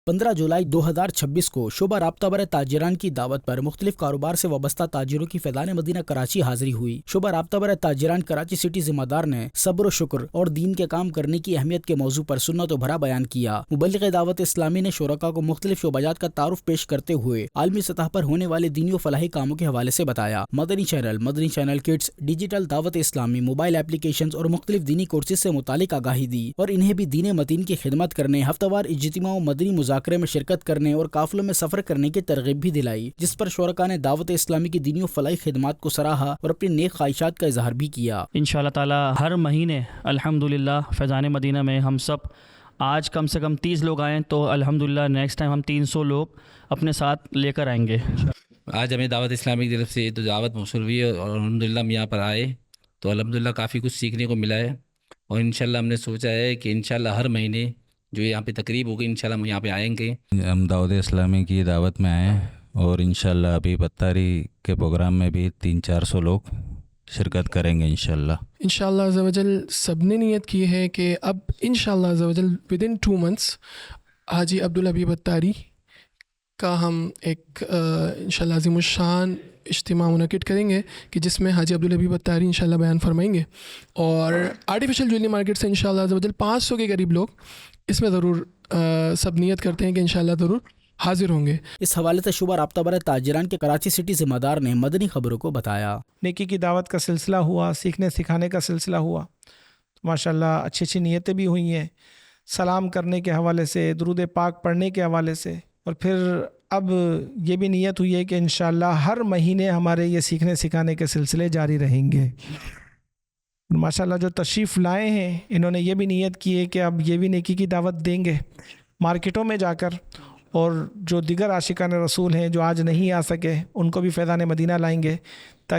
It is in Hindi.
15 जुलाई 2026 को शोबा राब्ता बर ताजिरान की दावत पर मुख्तलिफ कारोबार से वाबस्ता ताजिरों की फैज़ान मदीना कराची हाजिरी हुई। शोबा राब्ता बर ताजिरान कराची सिटी जिम्मेदार ने सब्र व शुक्र और दीन के काम करने की अहमियत के मौजू पर सुन्नत भरा बयान किया। मुबल्लिग़ दावत इस्लामी ने शुरका को मुख्तलिफ शोबाजात का तारुफ पेश करते हुए आलमी सतह पर होने वाले दीनी व फलाही कामों के हवाले से बताया। Madani channel kids, digital Dawat Islami, mobile application और मुख्तलिफ दीनी कोर्सेज से मुतालिक आगाही दी और इन्हें भी दीन मतीन की खिदमत करने, हफ्तावार इज्तिमा व मदनी मुज़ाकरे में शिरकत करने और काफिलों में सफर करने की तरगीब भी दिलाई, जिस पर शुरका ने दावत इस्लामी की दीनी व फलाही खिदमत को सराहा और अपनी नेक ख्वाहिशात का इजहार भी किया। इंशाअल्लाह ताला हर महीने अल्हम्दुलिल्लाह फैज़ान मदीना में हम सब आज कम से कम 30 लोग आएँ तो अल्हम्दुलिल्लाह नेक्स्ट टाइम हम 300 लोग अपने साथ लेकर आएंगे। आज हमें दावत इस्लामी की तरफ से तो दावत मौसूल हुई है और अल्हम्दुलिल्लाह हम यहाँ पर आए तो अल्हम्दुलिल्लाह काफ़ी कुछ सीखने को मिला है और इंशाल्लाह हमने सोचा है कि इंशाल्लाह हर महीने जो यहाँ पे तकरीब होगी इंशाल्लाह हम यहाँ पे आएंगे। हम दावत इस्लामी की दावत में आए और इंशाल्लाह अभी बत्तारी के प्रोग्राम में भी 300-400 लोग शिरकत करेंगे इंशाल्लाह अज़्ज़ा वजल। सबने नियत की है कि अब इंशाल्लाह अज़्ज़ा वजल विदिन 2 मंथ्स हाजी अब्दुल हबीब अत्तारी का हम एक इंशाल्लाह अज़ीमुश्शान इज्तिमा मुनक़िद करेंगे कि जिसमें हाजी अब्दुल हबीब अत्तारी इंशाल्लाह बयान फरमाएंगे और आर्टिफिशियल ज्वेलरी मार्केट से इंशाल्लाह अज़्ज़ा वजल 500 के करीब लोग इसमें ज़रूर सब नियत करते हैं कि इंशाल्लाह ज़रूर हाजिर होंगे। इस हवाले से शोबा राब्ता बर ताजिरान के कराची सिटी जिम्मेदार ने मदनी खबरों को बताया। नेकी की दावत का सिलसिला हुआ, सीखने सिखाने का सिलसिला हुआ तो माशाल्लाह अच्छी अच्छी नीयतें भी हुई हैं, सलाम करने के हवाले से, दुरूद पाक पढ़ने के हवाले से, और फिर अब ये भी नीयत हुई है कि इंशाल्लाह हर महीने हमारे ये सीखने सिखाने के सिलसिले जारी रहेंगे। माशाल्लाह जो तशरीफ़ लाए हैं इन्होंने ये भी नीयत की है कि अब ये भी नेकी की दावत देंगे मार्केटों में जाकर, और जो दिगर आशिकान रसूल हैं जो आज नहीं आ सके उनको भी फैज़ान मदीना लाएंगे